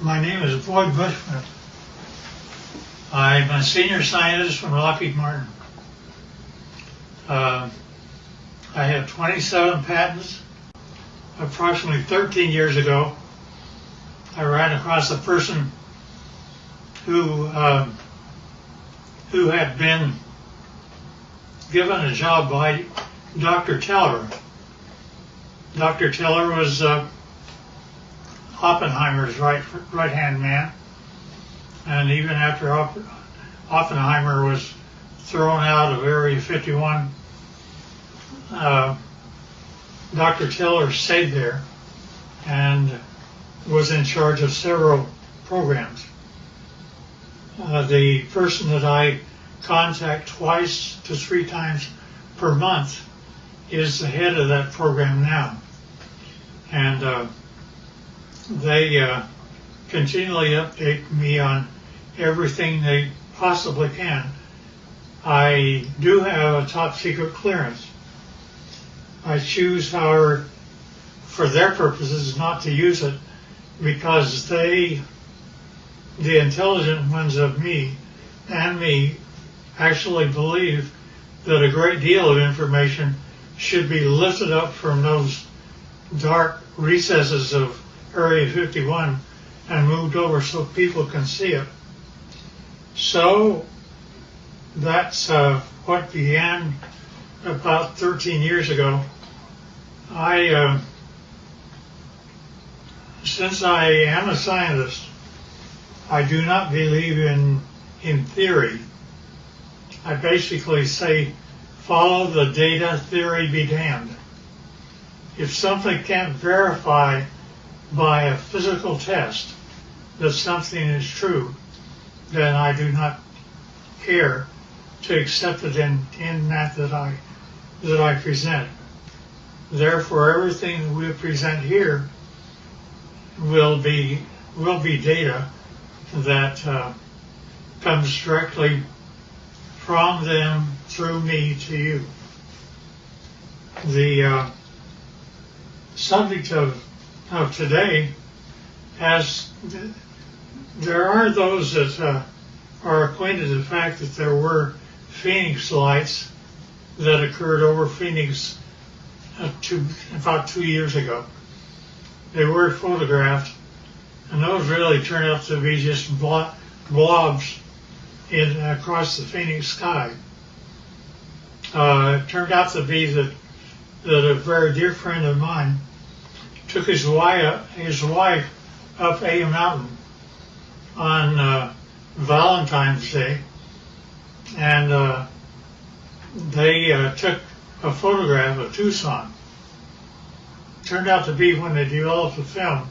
My name is Boyd Bushman. I'm a senior scientist from Lockheed Martin. I have 27 patents. Approximately 13 years ago, I ran across a person who had been given a job by Dr. Teller. Dr. Teller was Oppenheimer's right-hand man, and even after Oppenheimer was thrown out of Area 51, Dr. Teller stayed there and was in charge of several programs. The person that I contact twice to 3 times per month is the head of that program now. And they continually update me on everything they possibly can. I do have a top secret clearance. I choose, however, for their purposes, not to use it because the intelligent ones of me and me actually believe that a great deal of information should be lifted up from those dark recesses of Area 51 and moved over so people can see it. So that's what began about 13 years ago. Since I am a scientist, I do not believe in theory. I basically say, follow the data, theory be damned. If something can't verify by a physical test that something is true, then I do not care to accept it in that I present. Therefore, everything that we present here will be data that comes directly from them through me to you. The subject of today there are those that are acquainted with the fact that there were Phoenix lights that occurred over Phoenix about 2 years ago. They were photographed, and those really turned out to be just blobs across the Phoenix sky. It turned out to be that a very dear friend of mine took his wife up a mountain on Valentine's Day, and they took a photograph of Tucson. Turned out to be, when they developed the film,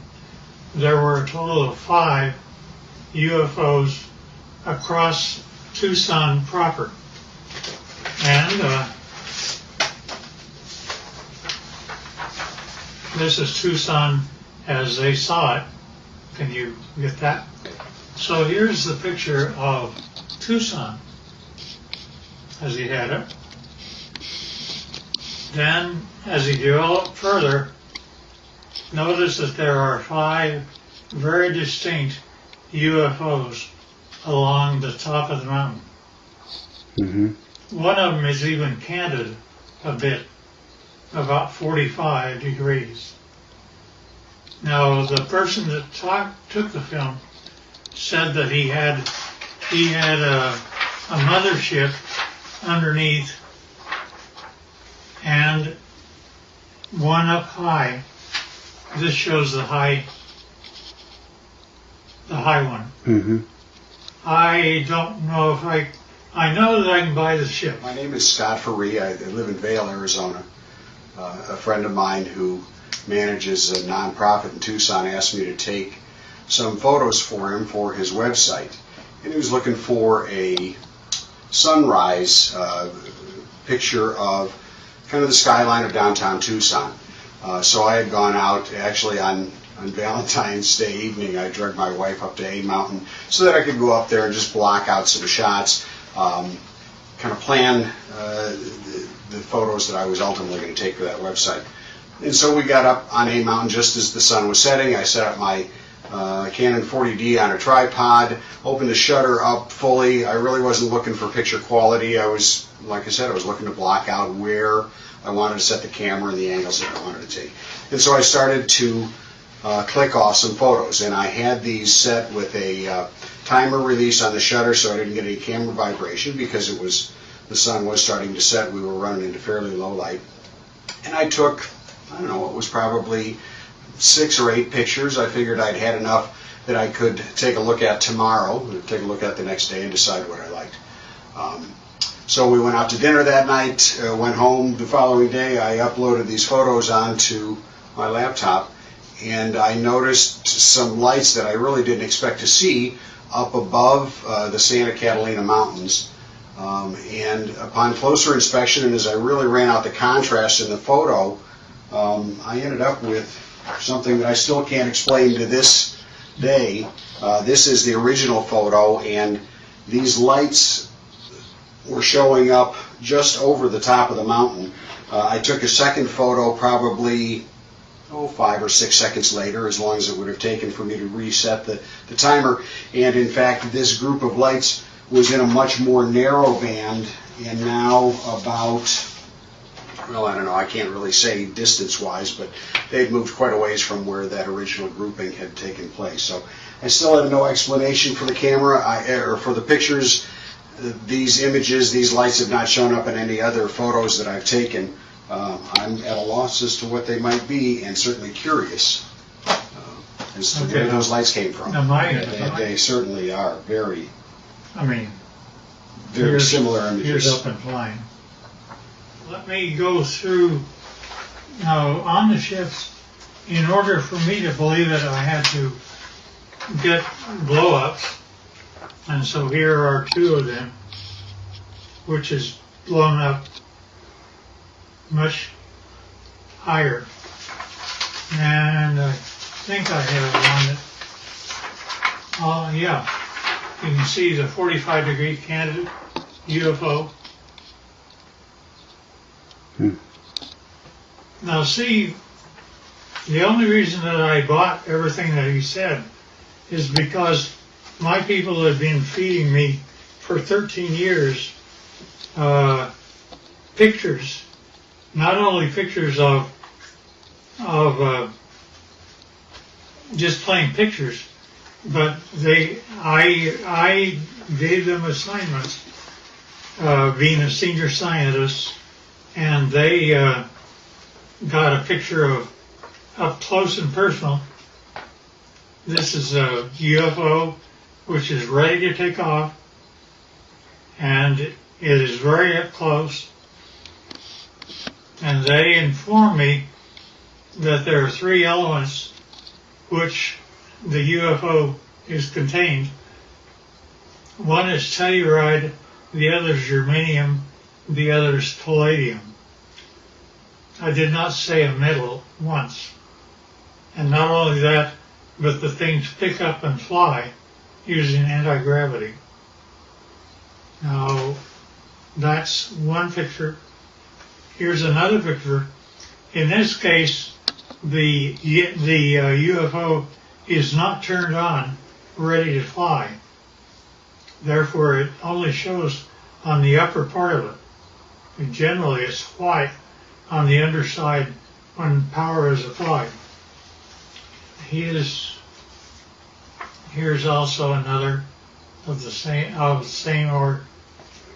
there were a total of 5 UFOs across Tucson proper. And this is Tucson as they saw it. Can you get that? So here's the picture of Tucson as he had it. Then, as he developed further, notice that there are 5 very distinct UFOs along the top of the mountain. Mm-hmm. One of them is even canted a bit, about 45 degrees. Now, the person that took the film said that he had a mothership underneath and one up high. This shows the high one. Mm-hmm. I don't know if I know that I can buy the ship. My name is Scott Faree. I live in Vail, Arizona. A friend of mine who manages a nonprofit in Tucson asked me to take some photos for him for his website. And he was looking for a sunrise picture of kind of the skyline of downtown Tucson. So I had gone out actually on Valentine's Day evening. I dragged my wife up to A Mountain so that I could go up there and just block out some shots, kind of plan the photos that I was ultimately going to take for that website. And so we got up on A Mountain just as the sun was setting. I set up my Canon 40D on a tripod, opened the shutter up fully. I really wasn't looking for picture quality. I was, like I said, I was looking to block out where I wanted to set the camera and the angles that I wanted to take. And so I started to click off some photos, and I had these set with a timer release on the shutter so I didn't get any camera vibration because the sun was starting to set. We were running into fairly low light. And I took, I don't know, it was probably 6 or 8 pictures. I figured I'd had enough that I could take a look at tomorrow, take a look at the next day and decide what I liked. So we went out to dinner that night, went home the following day. I uploaded these photos onto my laptop, and I noticed some lights that I really didn't expect to see up above the Santa Catalina Mountains. And upon closer inspection, and as I really ran out the contrast in the photo, I ended up with something that I still can't explain to this day. This is the original photo, and these lights were showing up just over the top of the mountain. I took a second photo probably 5 or 6 seconds later, as long as it would have taken for me to reset the timer. And in fact, this group of lights was in a much more narrow band, and now about, well, I don't know, I can't really say distance-wise, but they'd moved quite a ways from where that original grouping had taken place. So I still have no explanation for the camera, or for the pictures. These images, these lights have not shown up in any other photos that I've taken. I'm at a loss as to what they might be, and certainly curious as to where those lights came from. They certainly are very similar images. Here's up and flying. Let me go through now on the ships. In order for me to believe it, I had to get blow-ups, and so here are 2 of them, which is blown up much higher. And I think I have one that, yeah, you can see the 45-degree candid UFO. Now see, the only reason that I bought everything that he said is because my people had been feeding me for 13 years pictures, not only pictures of just plain pictures, but I gave them assignments, being a senior scientist, and they got a picture of up close and personal. This is a UFO which is ready to take off, and it is very up close. And they inform me that there are 3 elements which the UFO is contained. One is telluride, the other is germanium, the other is palladium. I did not say a metal once. And not only that, but the things pick up and fly using anti-gravity. Now, that's one picture. Here's another picture. In this case, the UFO is not turned on, ready to fly. Therefore, it only shows on the upper part of it. And generally, it's white on the underside when power is applied. Here's also another of the same order.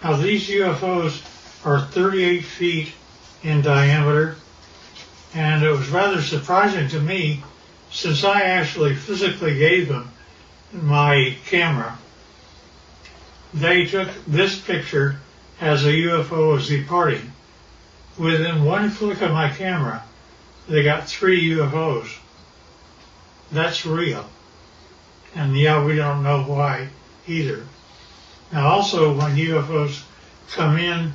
Now, these UFOs are 38 feet in diameter, and it was rather surprising to me, since I actually physically gave them my camera. They took this picture as a UFO was departing. Within one flick of my camera, they got 3 UFOs. That's real. And yeah, we don't know why either. Now also, when UFOs come in,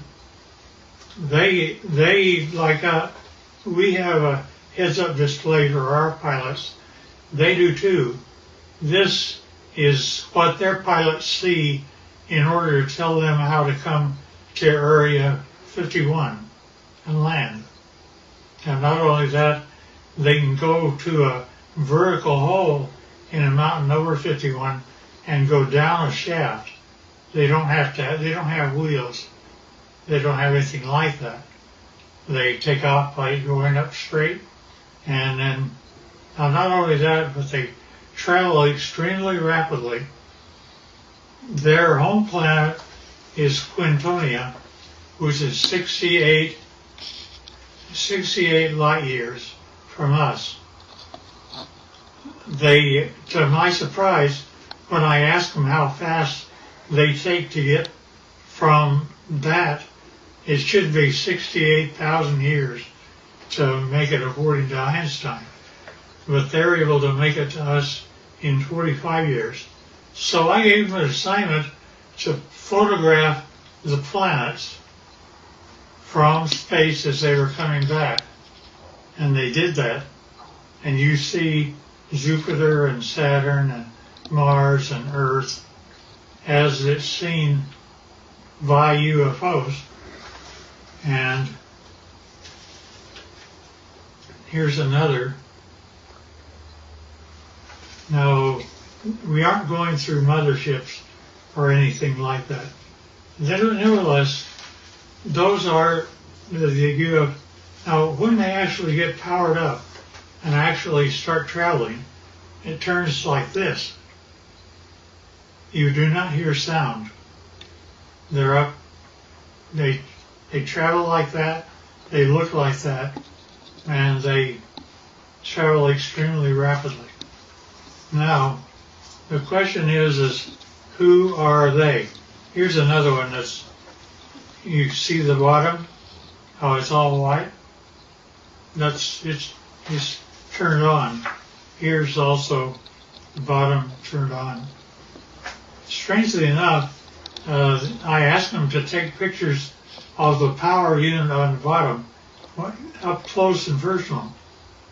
they like we have a heads-up display for our pilots. They do too. This is what their pilots see in order to tell them how to come to Area 51 and land. And not only that, they can go to a vertical hole in a mountain over 51 and go down a shaft. They don't have wheels. They don't have anything like that. They take off by going up straight, and then not only that, but they travel extremely rapidly. Their home planet is Quintumnia, which is 68 light years from us. They, to my surprise, when I asked them how fast they take to get from that, it should be 68,000 years to make it according to Einstein. But they're able to make it to us in 45 years. So I gave them an assignment to photograph the planets from space as they were coming back. And they did that. And you see Jupiter and Saturn and Mars and Earth as it's seen by UFOs. And here's another. Now, we aren't going through motherships or anything like that. Nevertheless, those are the UFOs. Now, when they actually get powered up and actually start traveling, it turns like this. You do not hear sound. They're up. They travel like that. They look like that, and they travel extremely rapidly. Now, the question is who are they? Here's another one that's, you see the bottom, how it's all white? It's turned on. Here's also the bottom turned on. Strangely enough, I asked them to take pictures of the power unit on the bottom, up close and personal.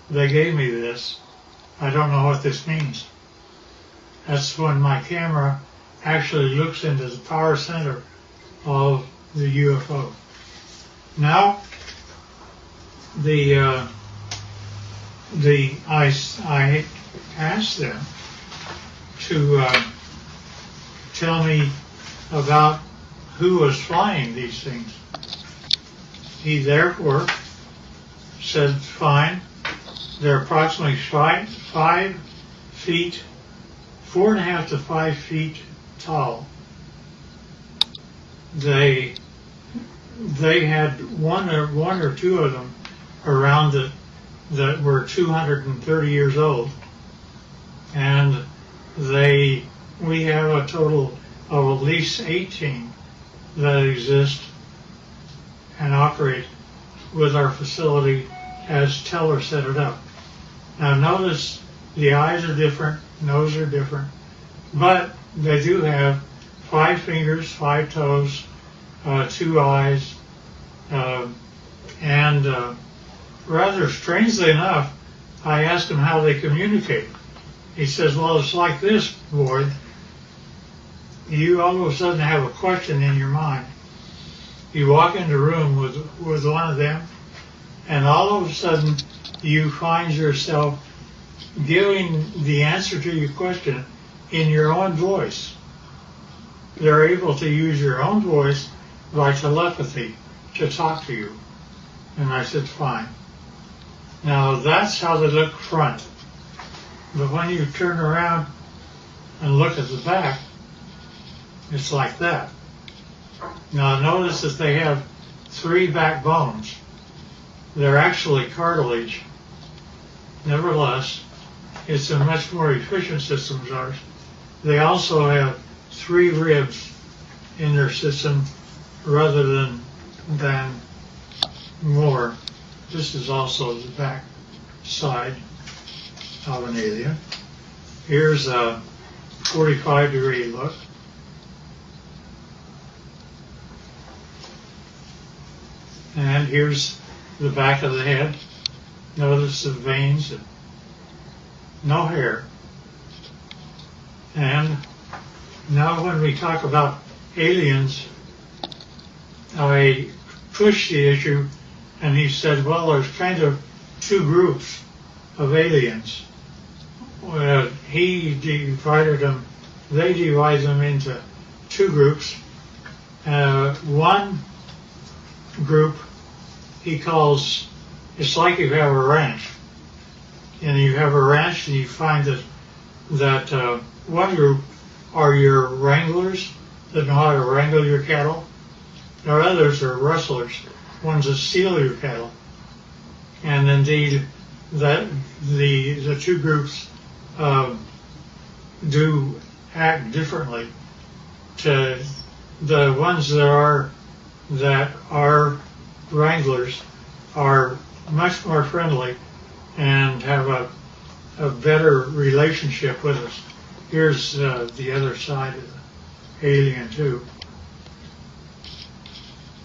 They gave me this. I don't know what this means. That's when my camera actually looks into the power center of the UFO. Now, I asked them to tell me about who was flying these things. He therefore said, fine, they're approximately 5 feet, 4.5 to 5 feet tall. They had one or two of them around that were 230 years old, and we have a total of at least 18 that exist and operate with our facility as Teller set it up. Now notice the eyes are different, nose are different, but they do have 5 fingers, 5 toes, 2 eyes, and rather strangely enough, I asked him how they communicate. He says, well, it's like this, Boyd. You all of a sudden have a question in your mind. You walk into a room with one of them, and all of a sudden you find yourself giving the answer to your question in your own voice. They're able to use your own voice by telepathy to talk to you. And I said, fine. Now that's how they look front. But when you turn around and look at the back, it's like that. Now notice that they have 3 backbones. They're actually cartilage. Nevertheless, it's a much more efficient system as ours. They also have 3 ribs in their system rather than more. This is also the back side of an alien. Here's a 45-degree look. And here's the back of the head. Notice the veins, and no hair. And now when we talk about aliens, I pushed the issue, and he said, well, there's kind of 2 groups of aliens. he divided them, they divide them into two groups. One group he calls, it's like you have a ranch. And you have a ranch and you find that one group are your wranglers that know how to wrangle your cattle. There are others are rustlers, ones that steal your cattle. And indeed, that the two groups do act differently. To the ones that are wranglers are much more friendly and have a better relationship with us. Here's the other side of the alien too.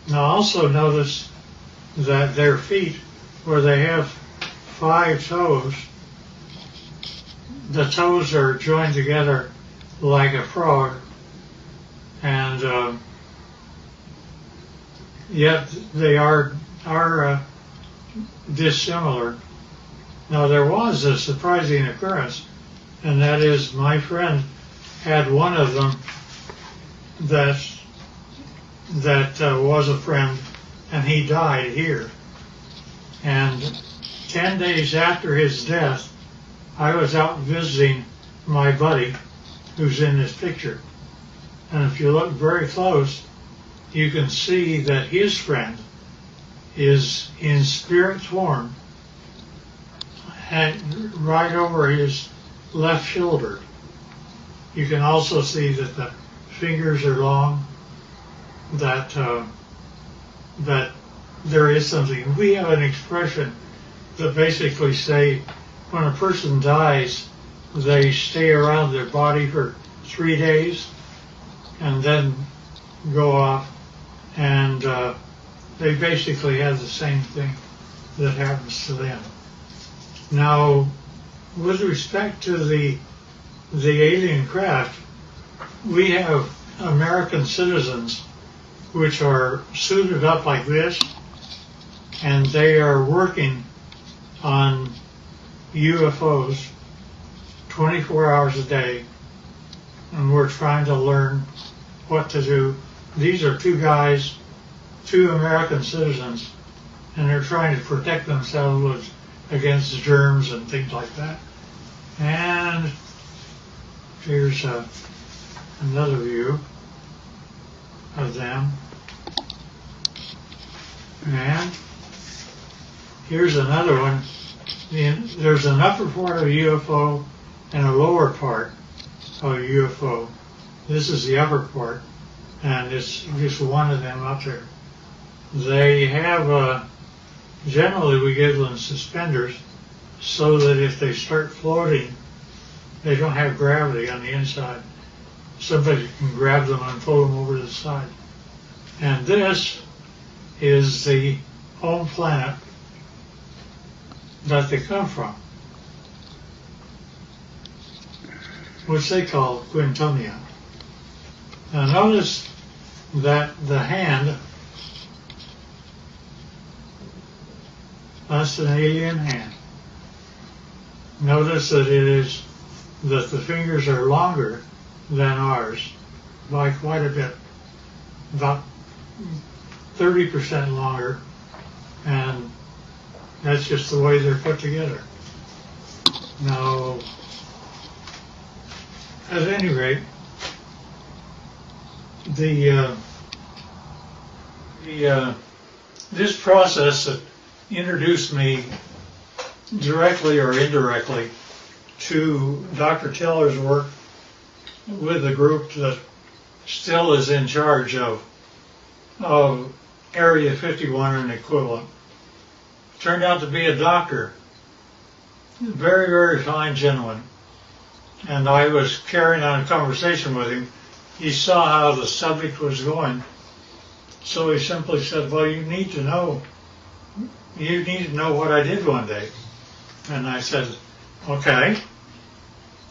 Now also notice that their feet, where they have 5 toes, the toes are joined together like a frog, and yet they are dissimilar. Now there was a surprising occurrence, and that is my friend had one of them that was a friend, and he died here. And 10 days after his death, I was out visiting my buddy who's in this picture. And if you look very close, you can see that his friend is in spirit form and right over his left shoulder. You can also see that the fingers are long, that there is something. We have an expression that basically say when a person dies, they stay around their body for 3 days and then go off, and they basically have the same thing that happens to them. Now, with respect to the alien craft, we have American citizens which are suited up like this, and they are working on UFOs 24 hours a day, and we're trying to learn what to do. These are 2 guys, 2 American citizens, and they're trying to protect themselves against germs and things like that. And here's another view of them. And here's another one. There's an upper part of a UFO and a lower part of a UFO. This is the upper part, and it's just one of them up there. They have, generally we give them suspenders so that if they start floating, they don't have gravity on the inside. Somebody can grab them and pull them over to the side. And this is the home planet that they come from, which they call quintumnia. Now notice that the hand, that's an alien hand. Notice that that the fingers are longer than ours by quite a bit, about 30% longer, and that's just the way they're put together. Now, at any rate, this process that introduced me directly or indirectly to Dr. Teller's work with the group that still is in charge of Area 51 and equivalent, turned out to be a doctor, very, very fine gentleman. And I was carrying on a conversation with him. He saw how the subject was going, so he simply said, well, you need to know what I did one day. And I said, okay.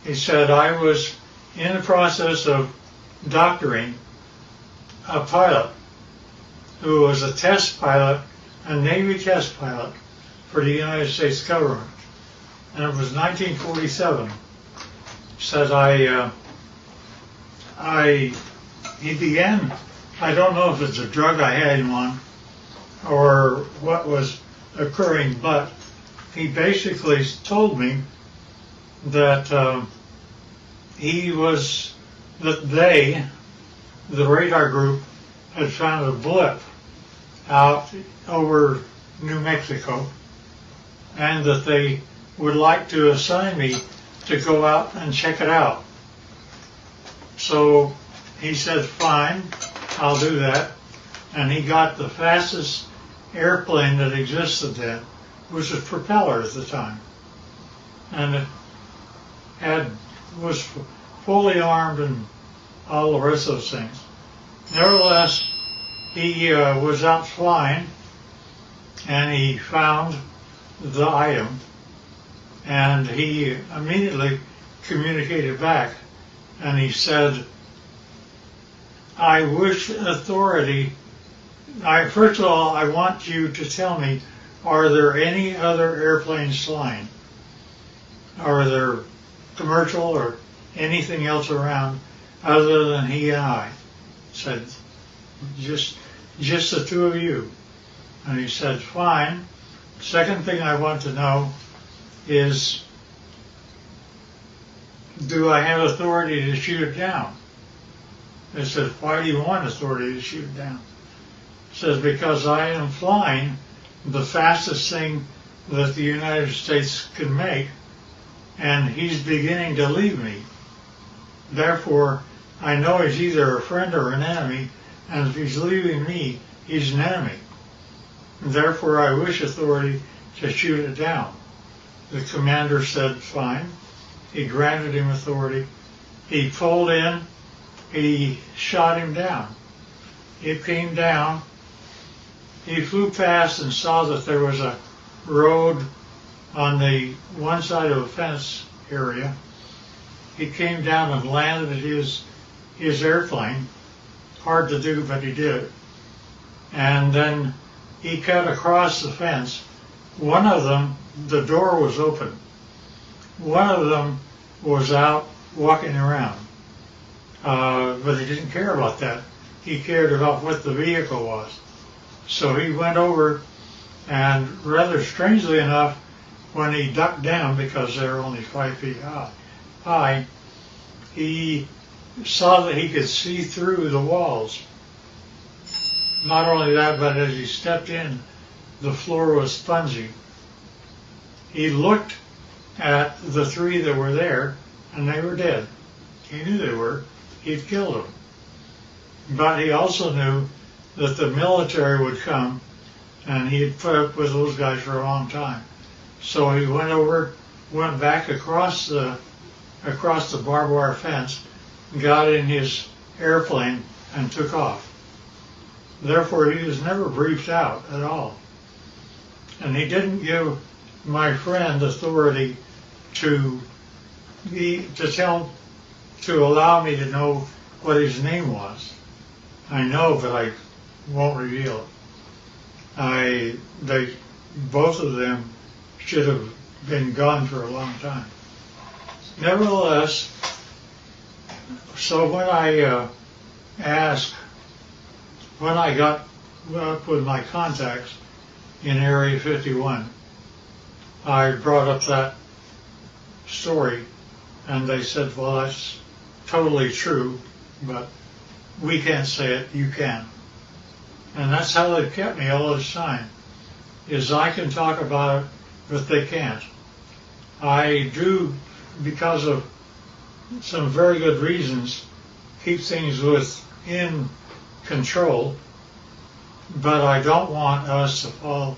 He said, I was in the process of doctoring a pilot who was a test pilot, a Navy test pilot for the United States government. And it was 1947. said he began, I don't know if it's a drug I had him on or what was occurring, but he basically told me that the radar group, had found a blip out over New Mexico, and that they would like to assign me to go out and check it out. So he said, fine, I'll do that. And he got the fastest airplane that existed then, which was a propeller at the time. And it was fully armed and all the rest of those things. Nevertheless, he was out flying, and he found the item, and he immediately communicated back, and he said, I wish authority, first of all, I want you to tell me, are there any other airplanes flying? Are there commercial or anything else around other than he and I? Said, just the two of you. And he said, fine. Second thing I want to know is, do I have authority to shoot it down? I said, why do you want authority to shoot it down? He says, because I am flying the fastest thing that the United States can make, and he's beginning to leave me. Therefore, I know he's either a friend or an enemy, and if he's leaving me, he's an enemy. Therefore, I wish authority to shoot it down. The commander said, fine. He granted him authority. He pulled in. He shot him down. It came down. He flew past and saw that there was a road on the one side of a fence area. He came down and landed his airplane. Hard to do, but he did it. And then he cut across the fence. One of them, the door was open. One of them was out walking around. But he didn't care about that. He cared about what the vehicle was. So he went over, and rather strangely enough, when he ducked down, because they were only 5 feet high, he saw that he could see through the walls. Not only that, but as he stepped in, the floor was spongy. He looked at the three that were there, and they were dead. He knew they were. He'd killed them. But he also knew that the military would come, and he had put up with those guys for a long time. So he went back across the barbed wire fence, got in his airplane, and took off. Therefore, he was never briefed out at all. And he didn't give my friend authority to allow me to know what his name was. I know, but I won't reveal it. Both of them should have been gone for a long time. Nevertheless, so when I got up with my contacts in Area 51, I brought up that story, and they said, well, that's totally true, but we can't say it, you can. And that's how they've kept me all this time, is I can talk about it, but they can't. I do, because of some very good reasons, keep things within control, but I don't want us to fall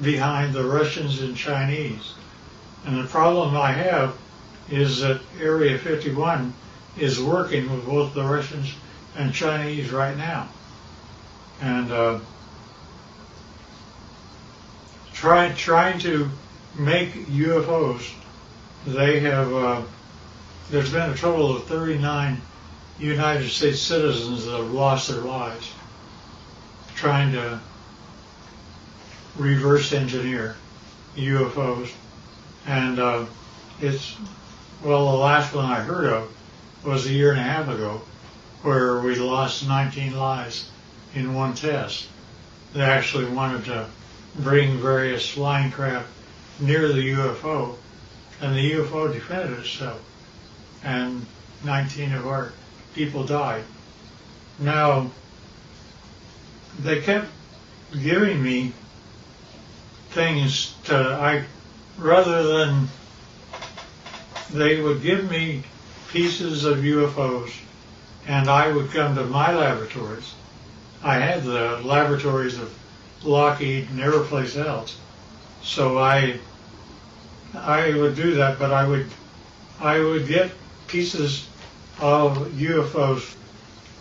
behind the Russians and Chinese. And the problem I have is that Area 51 is working with both the Russians and Chinese right now. And trying to make UFOs, they have, there's been a total of 39 United States citizens that have lost their lives trying to reverse engineer UFOs. And Well, the last one I heard of was a year and a half ago, where we lost 19 lives in one test. They actually wanted to bring various flying craft near the UFO, and the UFO defended itself, and 19 of our people died. Now, they kept giving me things rather than, they would give me pieces of UFOs, and I would come to my laboratories. I had the laboratories of Lockheed and every place else, so I would do that, but I would get pieces of UFOs.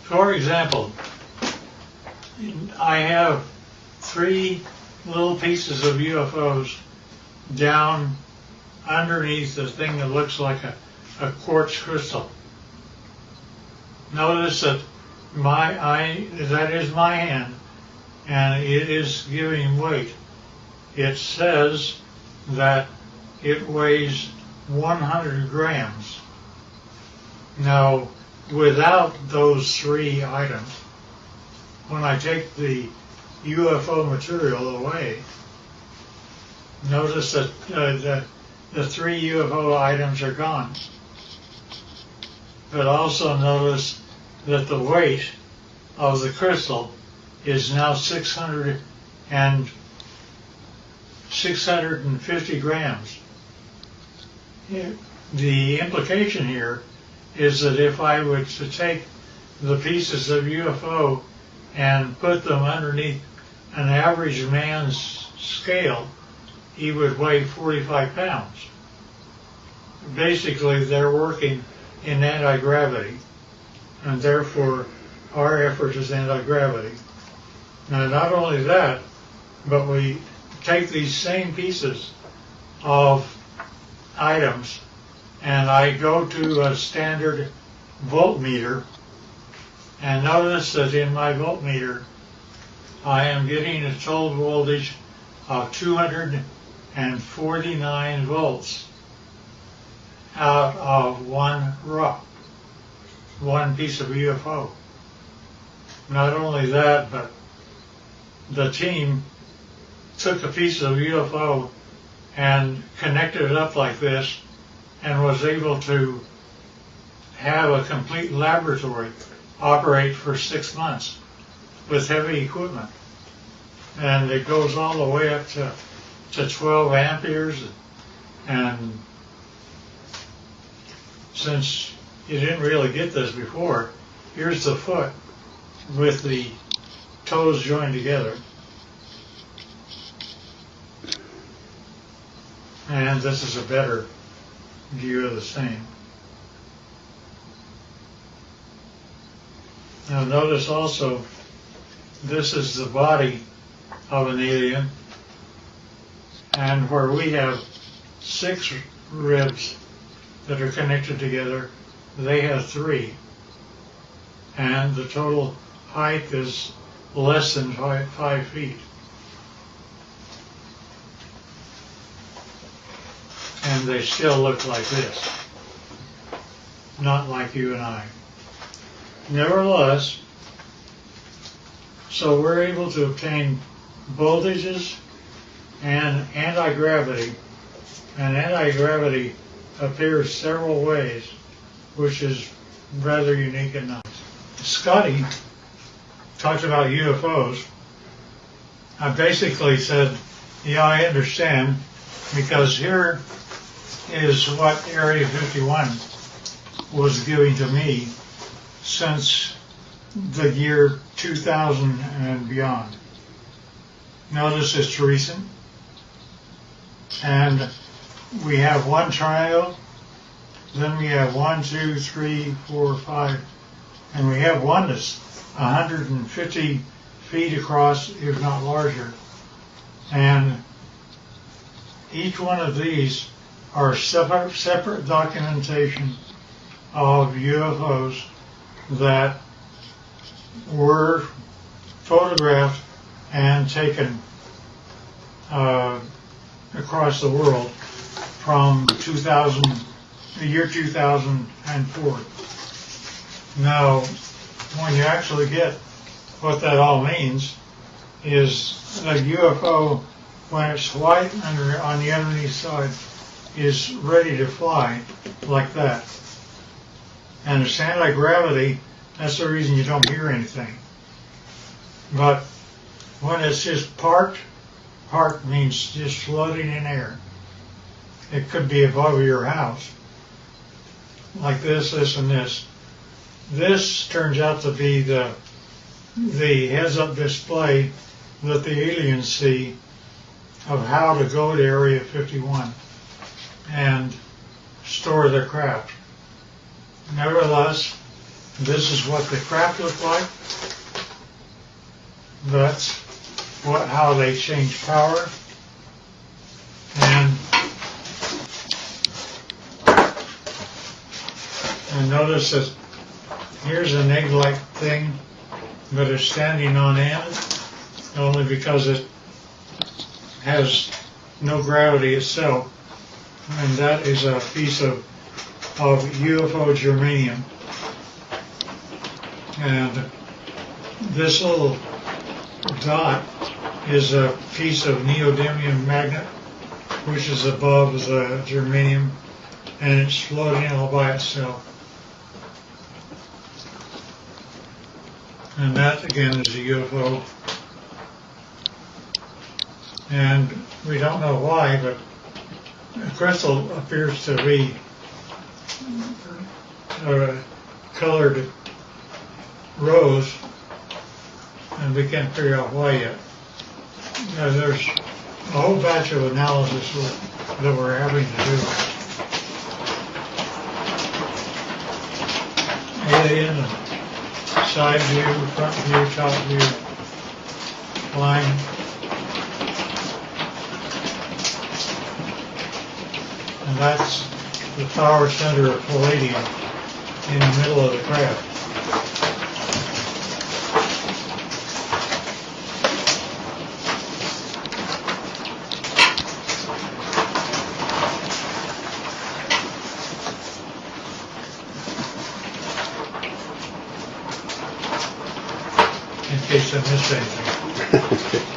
For example, I have 3 little pieces of UFOs down underneath the thing that looks like a quartz crystal. Notice that that is my hand, and it is giving weight. It says that it weighs 100 grams. Now, without those 3 items, when I take the UFO material away, notice that the 3 UFO items are gone. But also notice that the weight of the crystal is now 650 grams. The implication here is that if I were to take the pieces of UFO and put them underneath an average man's scale, he would weigh 45 pounds. Basically, they're working in anti-gravity, and therefore our effort is anti-gravity. Now, not only that, but we take these same pieces of items, and I go to a standard voltmeter, and notice that in my voltmeter I am getting a total voltage of 249 volts out of one piece of UFO. Not only that, but the team took a piece of UFO and connected it up like this and was able to have a complete laboratory operate for 6 months with heavy equipment. And it goes all the way up to 12 amperes. And since you didn't really get this before, here's the foot with the toes joined together. And this is a better view of the same. Now notice also, this is the body of an alien, and where we have 6 ribs that are connected together, they have 3. And the total height is less than 5 feet. And they still look like this, not like you and I. Nevertheless, so we're able to obtain voltages and anti-gravity, and anti-gravity appears several ways, which is rather unique and nice. Scotty talked about UFOs. I basically said, yeah, I understand, because here is what Area 51 was giving to me since the year 2000 and beyond. Notice it's recent, and we have one triangle, then we have 1, 2, 3, 4, 5, and we have one that's 150 feet across, if not larger. And each one of these are separate documentation of UFOs that were photographed and taken across the world from 2000 the year 2004. Now, when you actually get what that all means, is a UFO, when it's white on the underneath side, is ready to fly like that. And it's anti-gravity, that's the reason you don't hear anything. But when it's just parked means just floating in air. It could be above your house, like this, and this. This turns out to be the heads-up display that the aliens see of how to go to Area 51 and store their craft. Nevertheless, this is what the craft look like. That's how they change power. And notice that here's an egg-like thing, but it's standing on end only because it has no gravity itself. And that is a piece of UFO germanium. And this little dot is a piece of neodymium magnet, which is above the germanium, and it's floating all by itself. And that, again, is a UFO. And we don't know why, but the crystal appears to be colored rose, and we can't figure out why yet. There's a whole batch of analysis that we're having to do. Alien, side view, front view, top view, line. And that's the power center of palladium in the middle of the craft. In case I missed anything.